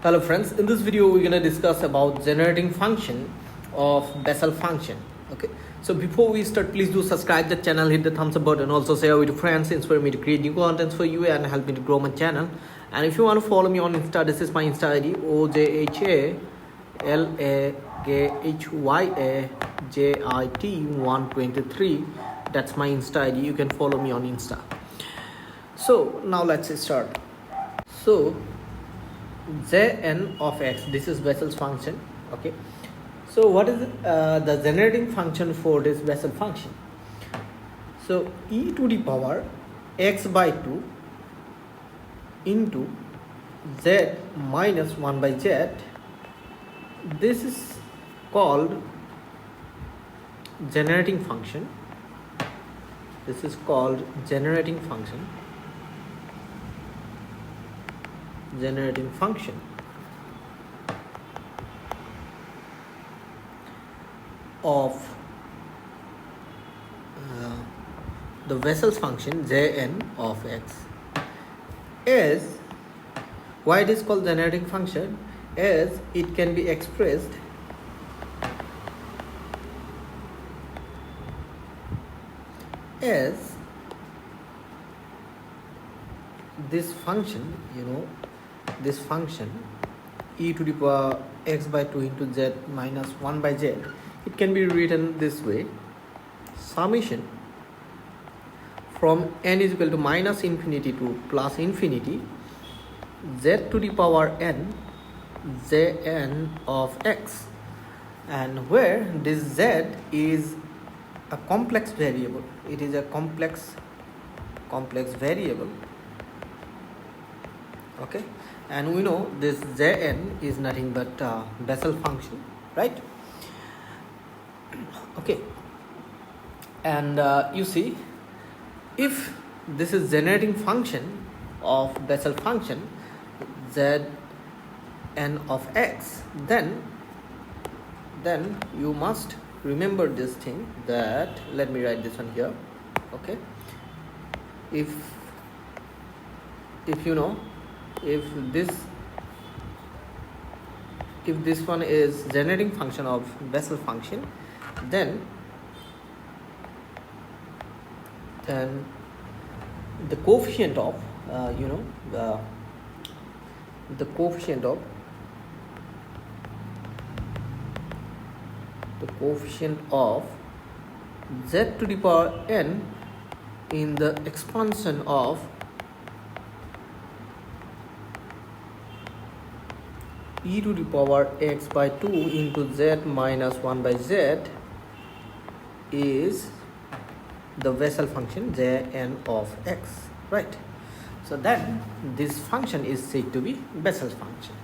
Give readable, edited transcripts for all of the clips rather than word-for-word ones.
Hello friends, in this video we're going to discuss about generating function of Bessel function. Okay, so before we start, please do subscribe the channel, hit the thumbs up button, also share with your friends, inspire me to create new contents for you and help me to grow my channel. And if you want to follow me on Insta, this is my Insta ID OJHALAKHYAJIT123. That's my Insta ID. You can follow me on Insta. So now let's start. So Jn of x, this is Bessel's function. Okay, so what is the generating function for this Bessel function? So e to the power x by 2 into z minus 1 by z, this is called generating function. This is called generating function. Generating function of the Bessel's function Jn of x. Is why it is called generating function, as it can be expressed as this function, this function e to the power x by 2 into z minus 1 by z. It can be written this way: summation from n is equal to minus infinity to plus infinity z to the power n Jn of x, and where this z is a complex variable. It is a complex variable. Okay, and we know this Jn is nothing but Bessel function, right? Okay, and you see, if this is generating function of Bessel function Zn of x, then you must remember this thing, that let me write this one here. Okay, if this one is generating function of Bessel function, then the coefficient of the coefficient of z to the power n in the expansion of e to the power x by 2 into z minus 1 by z is the Bessel function Jn of x, right? So then this function is said to be Bessel's function,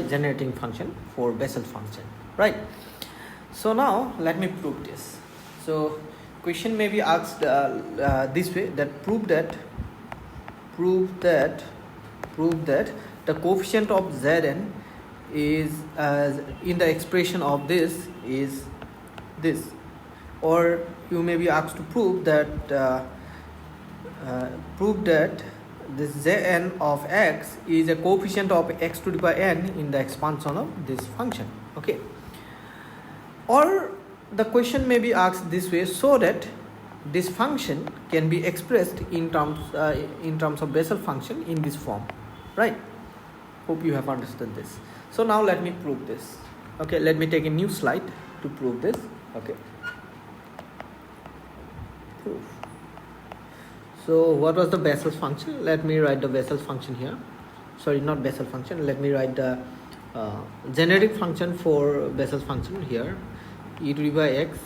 generating function for Bessel function, right? So now let me prove this. So question may be asked this way, that prove that the coefficient of Zn is in the expression of this is this, or you may be asked to prove that this Jn of x is a coefficient of x to the power n in the expansion of this function. Okay, or the question may be asked this way, so that this function can be expressed in terms of Bessel function in this form, right? Hope you have understood this. So now let me prove this. Okay, let me take a new slide to prove this. Okay, proof. So what was the Bessel's function? Let me write the Bessel's function here. Sorry, not Bessel function. Let me write the generating function for Bessel's function here. E to the power x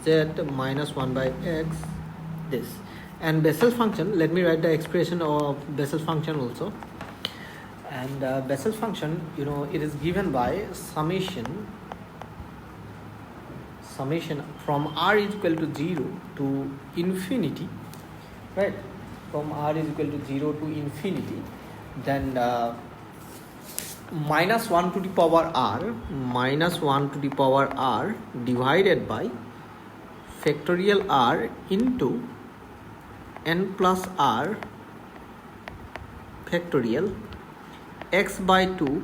z minus 1 by x, this. And Bessel function, let me write the expression of Bessel function also. And Bessel function, it is given by summation from r is equal to 0 to infinity, right? From r is equal to 0 to infinity, then minus 1 to the power r divided by factorial r into n plus r factorial x by 2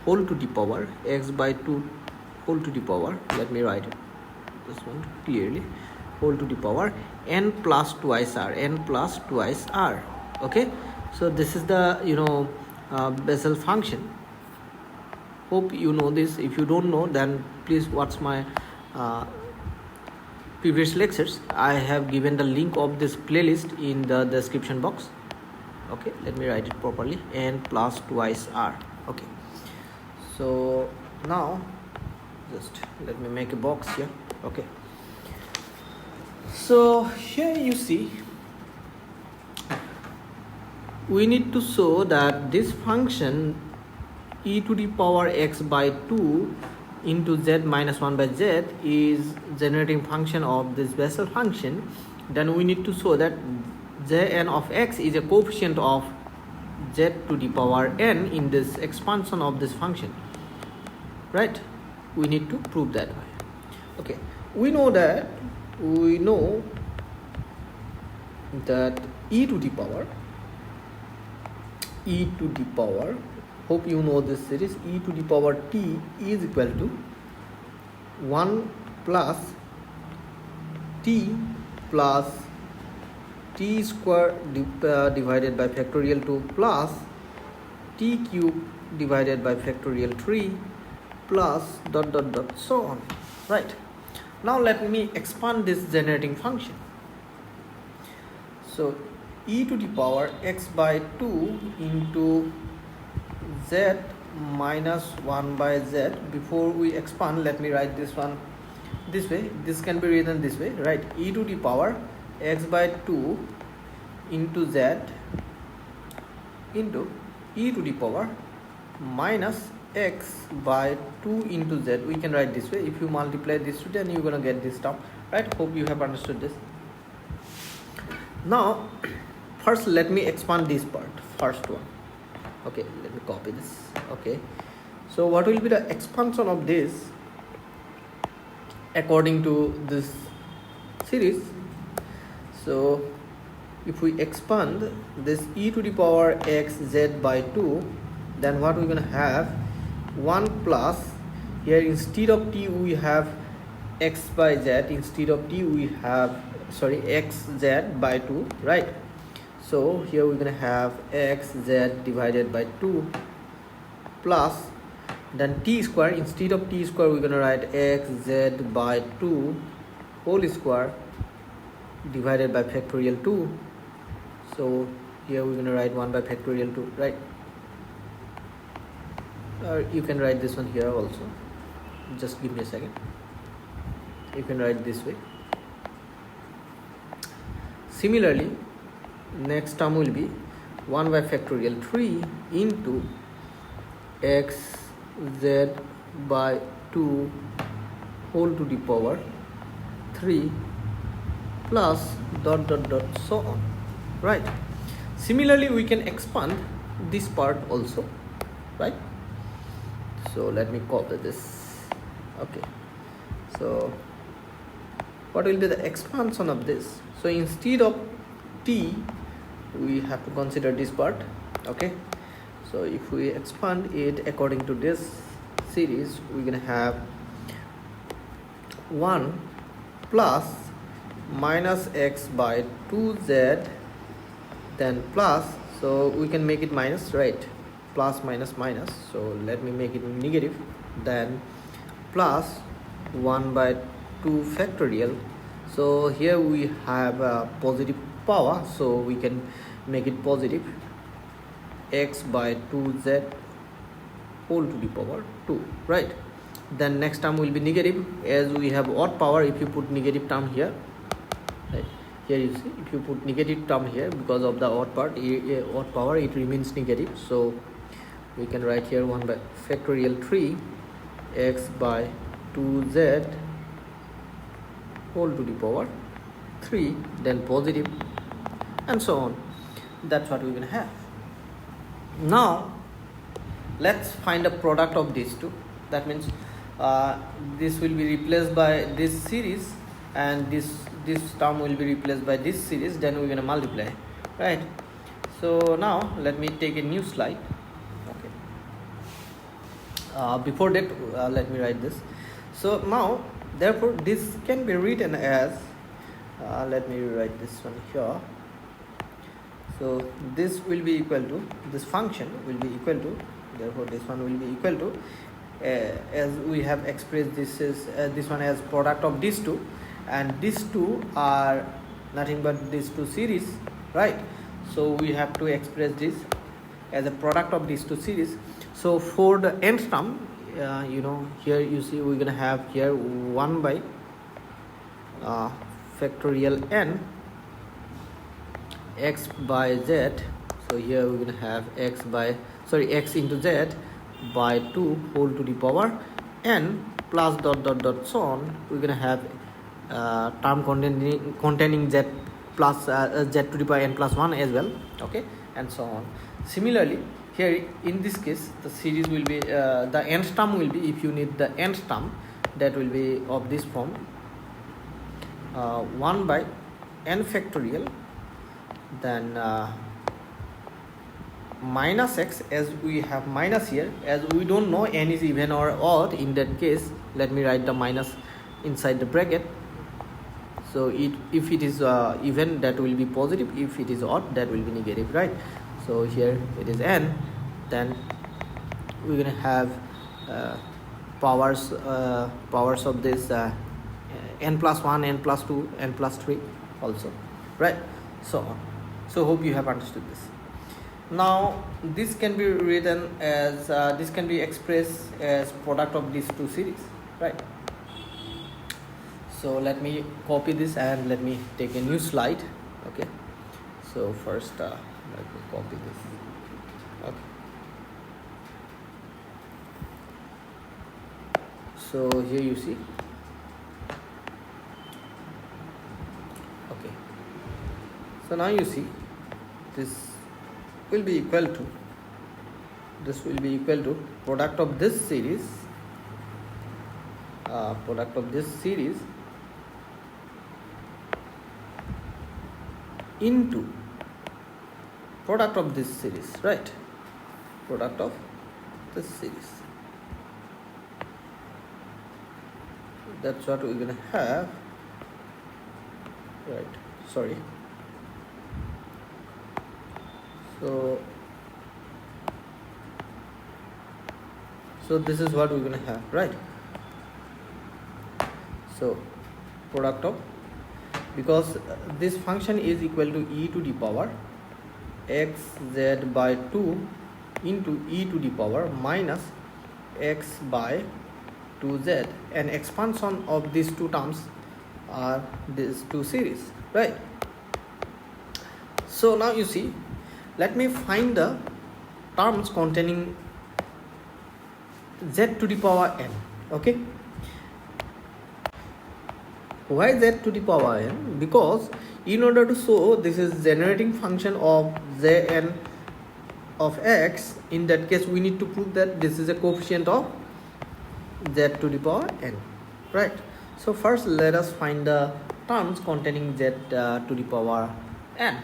whole to the power x by 2 whole to the power, let me write it this one clearly, whole to the power n plus twice r, n plus twice r. Okay, so this is the Bessel function. Hope you know this. If you don't know, then please watch my previous lectures. I have given the link of this playlist in the description box. Okay, let me write it properly, n plus twice r. Okay, so now just let me make a box here. Okay, so here you see we need to show that this function e to the power x by 2 into z minus 1 by z is generating function of this Bessel function. Then we need to show that Jn of x is a coefficient of z to the power n in this expansion of this function, right? We need to prove that way. Okay, we know that e to the power, hope you know this series, e to the power t is equal to 1 plus t plus t square divided by factorial 2 plus t cube divided by factorial 3 plus dot dot dot so on, right? Now let me expand this generating function. So e to the power x by 2 into z minus 1 by z. Before we expand, let me write this one this way. This can be written this way, right? E to the power x by 2 into z into e to the power minus x by 2 into z. We can write this way. If you multiply this two, then you're gonna get this term, right? Hope you have understood this. Now first let me expand this part, first one. Okay, let me copy this. Okay, so what will be the expansion of this according to this series? So if we expand this e to the power x z by 2, then what we're going to have 1 plus, here instead of t we have x by z, instead of t we have x z by 2, right? So here we're going to have x z divided by 2 plus then t square, instead of t square we're going to write x z by 2 whole square divided by factorial 2. So here we're going to write 1 by factorial 2, right? Or you can write this one here also. Just give me a second. You can write this way. Similarly, next term will be 1 by factorial 3 into x z by 2 whole to the power 3 plus dot dot dot so on, right? Similarly, we can expand this part also, right? So let me copy this. Okay, so what will be the expansion of this? So instead of t we have to consider this part. Okay, so if we expand it according to this series, we're gonna have 1 plus minus x by 2z, then plus, so we can make it minus, right? Plus minus minus, so let me make it negative, then plus 1 by 2 factorial. So here we have a positive power, so we can make it positive, x by 2z whole to the power 2, right? Then next term will be negative, as we have odd power. If you put negative term here, right here you see, if you put negative term here, because of the odd part, odd power, it remains negative. So we can write here 1 by factorial 3 x by 2z whole to the power 3, then positive, and so on. That's what we're gonna have. Now let's find a product of these two. That means this will be replaced by this series, and this term will be replaced by this series. Then we're gonna multiply, right? So now let me take a new slide. Okay, before that, let me write this. So now, therefore, this can be written as, let me write this one here. So this will be equal to, this function will be equal to, therefore this one will be equal to, as we have expressed, this is this one as product of these two, and these two are nothing but these two series, right? So we have to express this as a product of these two series. So for the nth term, here you see we're gonna have here 1 by factorial n x by z. So here we're gonna have x into z by 2 whole to the power n plus dot dot dot so on. We're gonna have term containing z plus z to the power n plus 1 as well, okay, and so on. Similarly, here in this case the series will be the nth term will be, if you need the nth term, that will be of this form, 1 by n factorial, then minus x, as we have minus here, as we don't know n is even or odd. In that case, let me write the minus inside the bracket. So if it is even, that will be positive; if it is odd, that will be negative, right? So here it is n, then we're gonna have powers of this n plus 1, n plus 2, n plus 3 also, right? So on. So hope you have understood this. Now this can be written as this can be expressed as product of these two series, right? So let me copy this and let me take a new slide. Okay, so first let me copy this. Okay, so here you see. Okay, so now you see this will be equal to product of this series into product of this series, right? Product of this series. That's what we're gonna have, right? Sorry. So this is what we're gonna have, right? So product of, because this function is equal to e to the power x z by 2 into e to the power minus x by 2z, and expansion of these two terms are these two series, right? So now you see, let me find the terms containing z to the power n. Okay, why z to the power n? Because in order to show this is generating function of Jn of x, in that case we need to prove that this is a coefficient of z to the power n, right? So first let us find the terms containing z to the power n,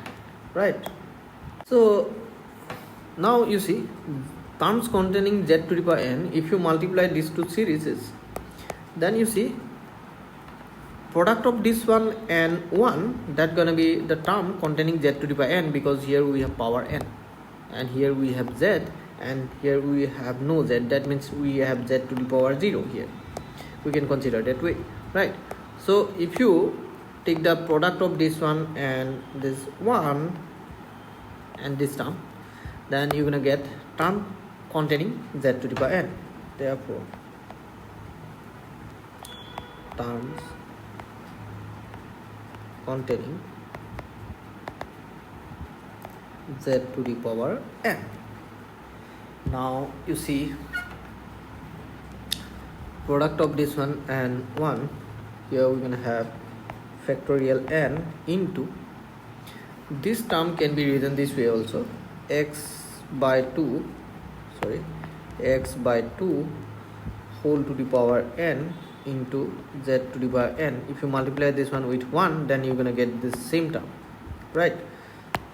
right? So now you see terms containing z to the power n, if you multiply these two series, then you see product of this one and 1, that gonna be the term containing z to the power n, because here we have power n and here we have z and here we have no z, that means we have z to the power 0 here. We can consider that way, right? So if you take the product of this one and this one and this term, then you're gonna get term containing z to the power n. Therefore terms containing z to the power n. Now you see product of this one and 1, here we're gonna have factorial n into, this term can be written this way also, x by 2 whole to the power n into z to the power n. If you multiply this one with 1, then you're gonna get this same term, right?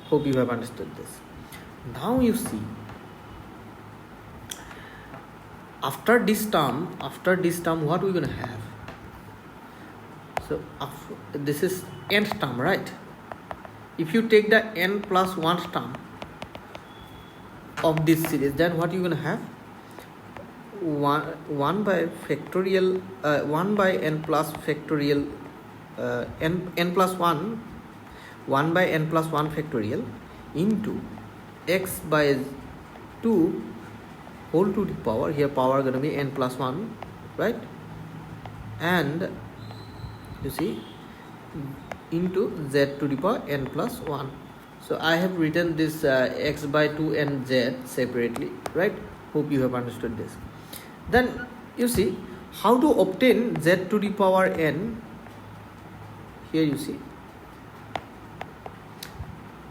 Hope you have understood this. Now you see after this term what we're gonna have? So this is nth term, right? If you take the n plus 1 term of this series, then what you're gonna have? 1 by factorial 1 by n plus factorial n plus 1 by n plus 1 factorial into x by 2 whole to the power, here power gonna be n plus 1, right? And you see, into z to the power n plus 1. So I have written this x by 2 and z separately, right? Hope you have understood this. Then you see how to obtain z to the power n. Here you see,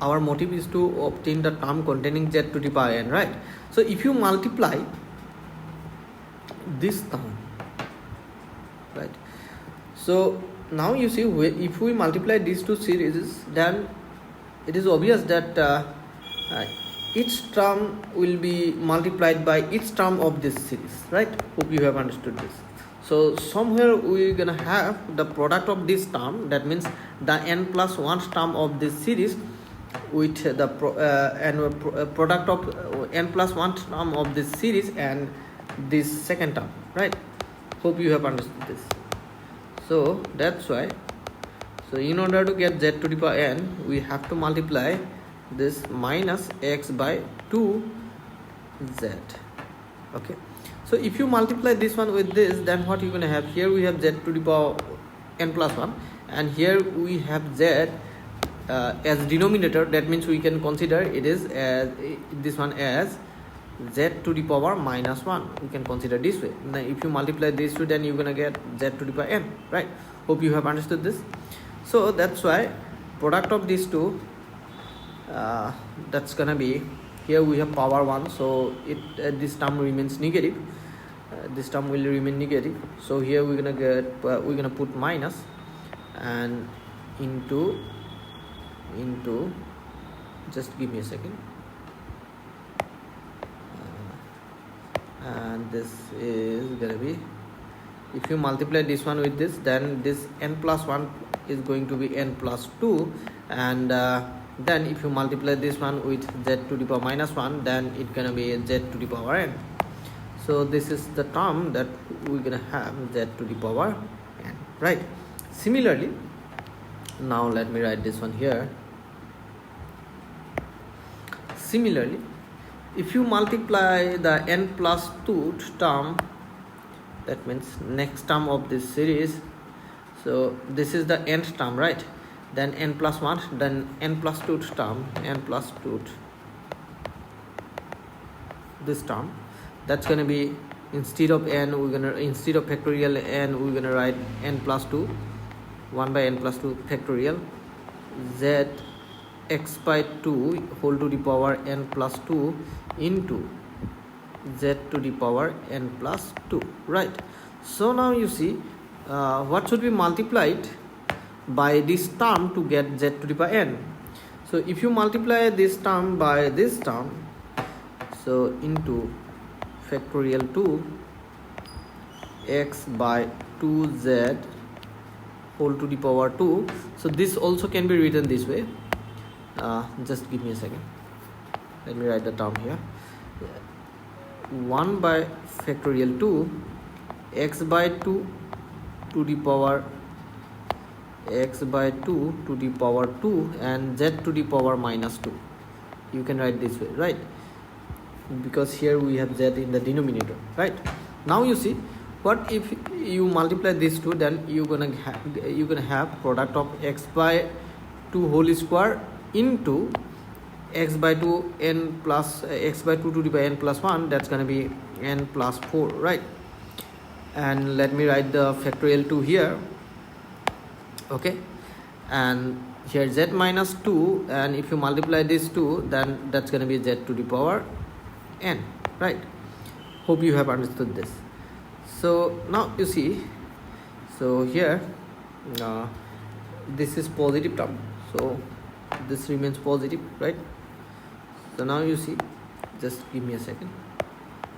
our motive is to obtain the term containing z to the power n, right? So if you multiply this term, right? So now you see, if we multiply these two series, then it is obvious that each term will be multiplied by each term of this series, right? Hope you have understood this. So somewhere we're gonna have the product of this term, that means the n plus 1 term of this series with the product of n plus 1 term of this series and this second term, right? Hope you have understood this. So that's why, so in order to get z to the power n, we have to multiply this minus x by 2z. Okay, so if you multiply this one with this, then what you're going to have? Here we have z to the power n plus 1, and here we have z as denominator. That means we can consider it is as this one as z to the power minus 1. We can consider this way. Now if you multiply these two, then you're gonna get z to the power n, right? Hope you have understood this. So that's why product of these two, that's gonna be, here we have power 1, so it this term remains negative. This term will remain negative. So here we're gonna get we're gonna put minus and into just give me a second. And this is gonna be, if you multiply this one with this, then this n plus 1 is going to be n plus 2, and then if you multiply this one with z to the power minus 1, then it's gonna be z to the power n. So this is the term that we're gonna have, z to the power n, right? Similarly, now let me write this one here. Similarly, if you multiply the n plus 2 term, that means next term of this series, so this is the nth term, right? Then n plus 1, then n plus 2 term, n plus 2, this term, that's gonna be, instead of n, we're gonna, instead of factorial n, we're gonna write n plus 2, 1 by n plus 2 factorial z x by 2 whole to the power n plus 2 into z to the power n plus 2, right? So now you see what should be multiplied by this term to get z to the power n. So if you multiply this term by this term, so into factorial 2 x by 2z whole to the power 2, so this also can be written this way. Just give me a second, let me write the term here. 1 by factorial 2 x by 2 to the power x by 2 to the power 2 and z to the power minus 2. You can write this way, right? Because here we have z in the denominator, right? Now you see, what if you multiply these two, then you're gonna have product of x by 2 whole square into x by 2 n plus x by 2 to the power n plus 1, that's gonna be n plus 4, right? And let me write the factorial 2 here, okay? And here z minus 2, and if you multiply these two, then that's gonna be z to the power n, right? Hope you have understood this. So now you see, so here this is positive term, so this remains positive, right? So now you see, just give me a second.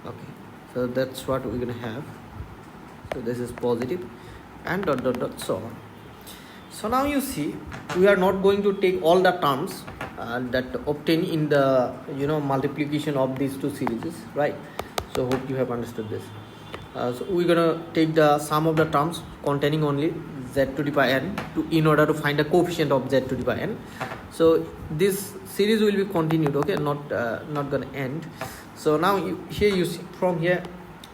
Okay, So that's what we're gonna have. So this is positive and dot dot dot so on. So now you see, we are not going to take all the terms that obtain in the multiplication of these two series, right? So hope you have understood this. So we're gonna take the sum of the terms containing only z to the power n in order to find the coefficient of z to the power n. So this series will be continued, okay, not gonna end. So now here you see, from here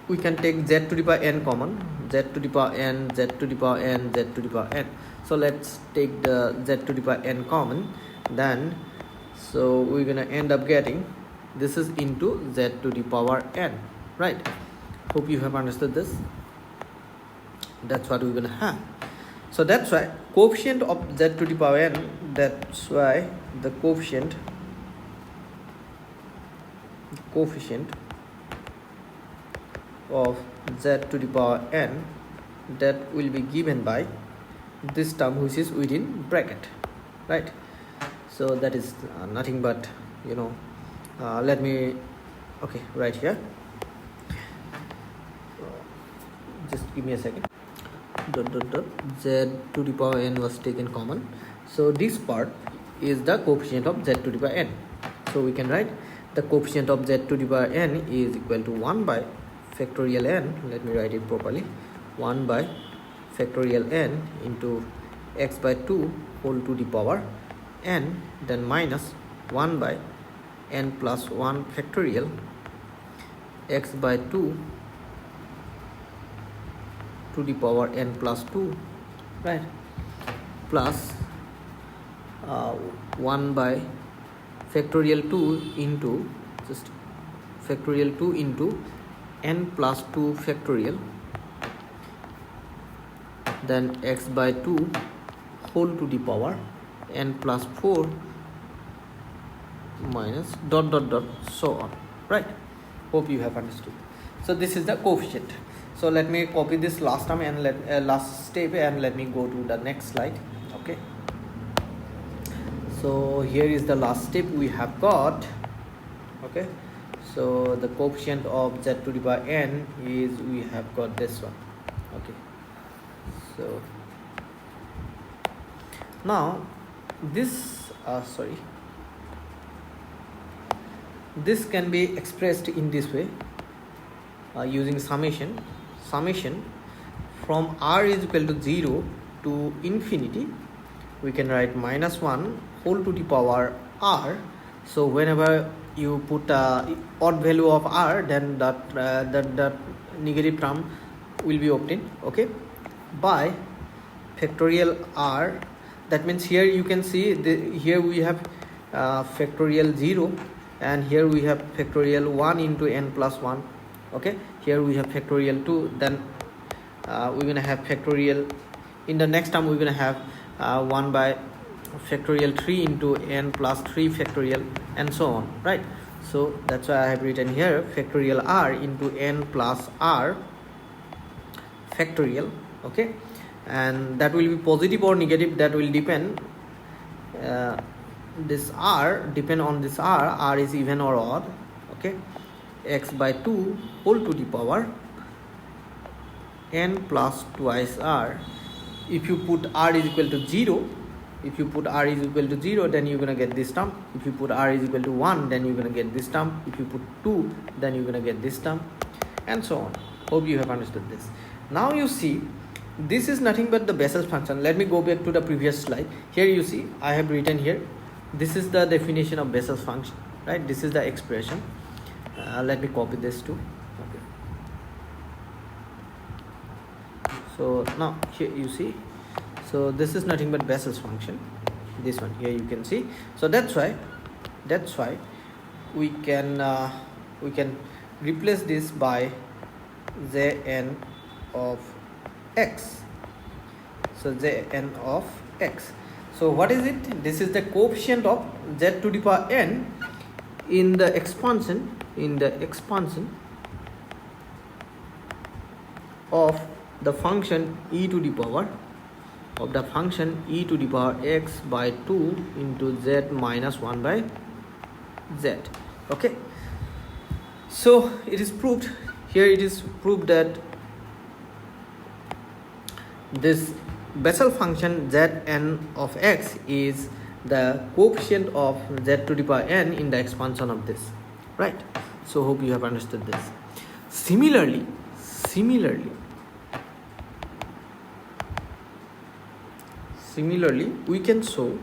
we can take z to the power n common, z to the power n, z to the power n, z to the power n. So let's take the z to the power n common, then so we're gonna end up getting this is into z to the power n, right? Hope you have understood this. That's what we're gonna have. So that's why coefficient of z to the power n, that's why the coefficient of z to the power n, that will be given by this term which is within bracket, right? So that is nothing but let me right here, just give me a second. Dot dot dot z to the power n was taken common, so this part is the coefficient of z to the power n. So we can write the coefficient of z to the power n is equal to 1 by factorial n. Let me write it properly. 1 by factorial n into x by 2 whole to the power n, then minus 1 by n plus 1 factorial x by 2 to the power n plus 2, right, plus 1 by factorial 2 into just factorial 2 into n plus 2 factorial, then x by 2 whole to the power n plus 4 minus dot dot dot so on, right? Hope you have understood. So this is the coefficient. So let me copy this last term and last step, and let me go to the next slide. Okay, so here is the last step we have got. Okay, so the coefficient of z to the power n is, we have got this one. Okay, so now this this can be expressed in this way, using summation from r is equal to 0 to infinity. We can write minus 1 whole to the power r. So whenever you put odd value of r, then that negative term will be obtained, okay, by factorial r. That means here you can see here we have factorial 0, and here we have factorial 1 into n plus 1. Okay, here we have factorial 2, then we're gonna have factorial, in the next term we're gonna have 1 by factorial 3 into n plus 3 factorial, and so on, right? So that's why I have written here factorial r into n plus r factorial. Okay, and that will be positive or negative, that will depend, this r depend on this r is even or odd. Okay, x by 2 whole to the power n plus twice r. If you put r is equal to 0, then you're gonna get this term. If you put r is equal to 1, then you're gonna get this term. If you put 2, then you're gonna get this term, and so on. Hope you have understood this. Now you see, this is nothing but the Bessel function. Let me go back to the previous slide. Here you see I have written here, this is the definition of Bessel's function, right? This is the expression. Let me copy this too. Okay, so now here you see, so this is nothing but Bessel's function, this one here you can see. So that's why we can replace this by Jn of x. So Jn of x. So what is it? This is the coefficient of z to the power n in the expansion of the function e to the power x by 2 into z minus 1 by z. Okay, so it is proved here it is proved that this Bessel function Zn of x is the coefficient of z to the power n in the expansion of this, right? So hope you have understood this. Similarly we can show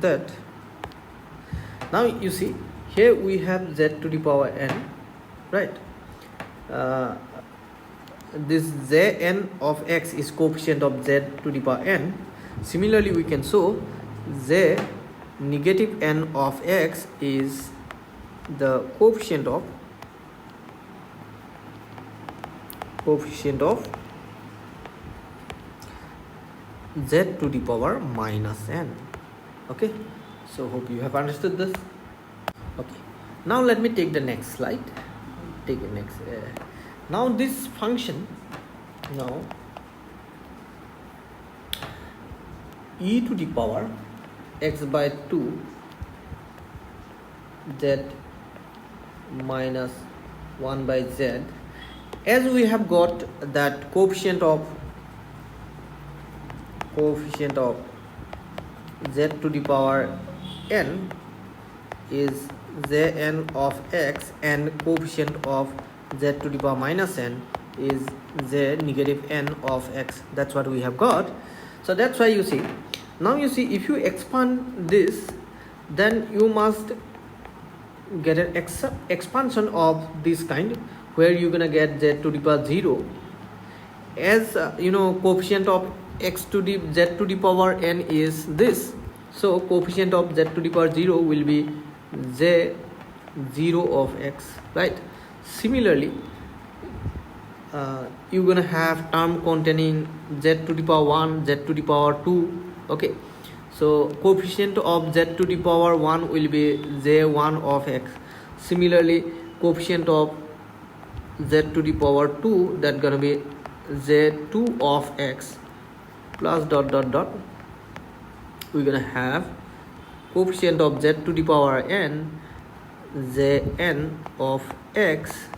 that now you see here we have z to the power n, right? This Zn of x is coefficient of z to the power n. Similarly, we can show z negative n of x is the coefficient of z to the power minus n. Okay, so hope you have understood this. Okay, now let me take the next slide. Now this function, now e to the power x by 2 z minus 1 by z, as we have got that coefficient of z to the power n is Zn of x and coefficient of z to the power minus n is z negative n of x. That's what we have got. So that's why you see, now you see if you expand this, then you must get an expansion of this kind where you're gonna get z to the power 0 as coefficient of x to the z to the power n is this, so coefficient of z to the power 0 will be z 0 of x, right? Similarly, you're gonna have term containing z to the power 1, z to the power 2. Okay, so coefficient of z to the power 1 will be z1 of x. Similarly, coefficient of z to the power 2, that gonna be z2 of x plus dot dot dot. We're gonna have coefficient of z to the power n, zn of x,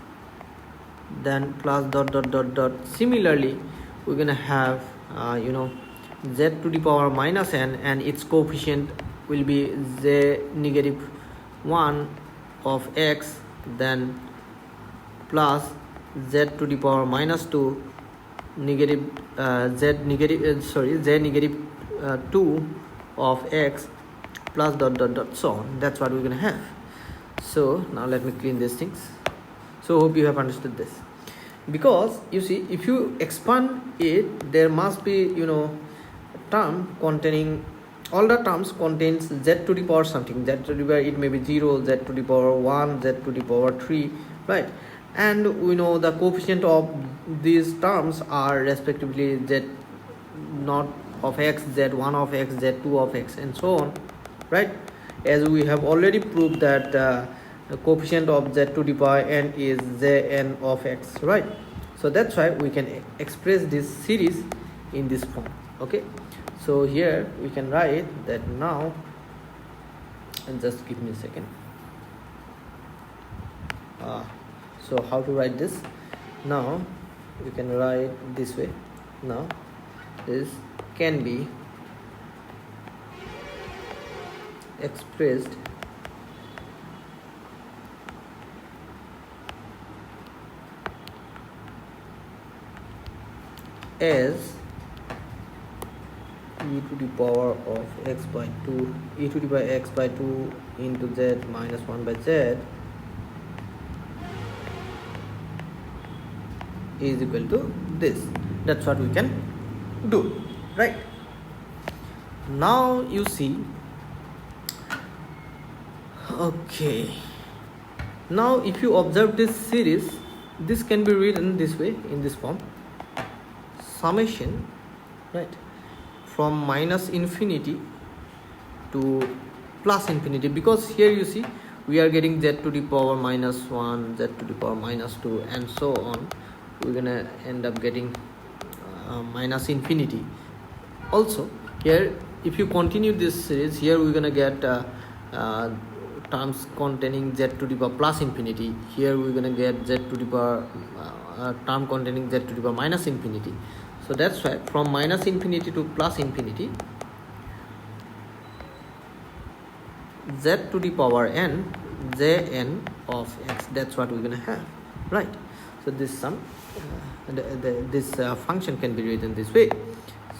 then plus dot dot dot dot. Similarly, we're gonna have z to the power minus n, and its coefficient will be z negative 1 of x, then plus z to the power minus 2 negative z negative 2 of x plus dot dot dot, so on. That's what we're gonna have. So now let me clean these things. So hope you have understood this, because you see if you expand it, there must be term containing, all the terms contains z to the power something, z to the power, it may be 0, z to the power 1, z to the power 3, right? And we know the coefficient of these terms are respectively z0 of x, z1 of x, z2 of x, and so on, right? As we have already proved that the coefficient of z to the power n is zn of x, right? So that's why we can express this series in this form. Okay, so here we can write that now, and just give me a second. So how to write this? Now we can write this way. Now this can be expressed as e to the power of x by 2, e to the power x by 2 into z minus 1 by z is equal to this. That's what we can do, right? Now you see, okay, now if you observe this series, this can be written this way, in this form: summation, right, from minus infinity to plus infinity, because here you see we are getting z to the power minus 1, z to the power minus 2, and so on. We're gonna end up getting minus infinity. Also here if you continue this series, here we're gonna get terms containing z to the power plus infinity. Here we're gonna get z to the power term containing z to the power minus infinity. So that's why from minus infinity to plus infinity, z to the power n, jn of x, that's what we're gonna have, right? So this sum, this function can be written this way.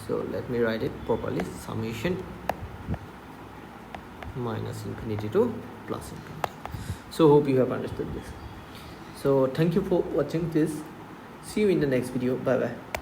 So let me write it properly: summation minus infinity to plus infinity. So hope you have understood this. So thank you for watching this. See you in the next video. Bye bye.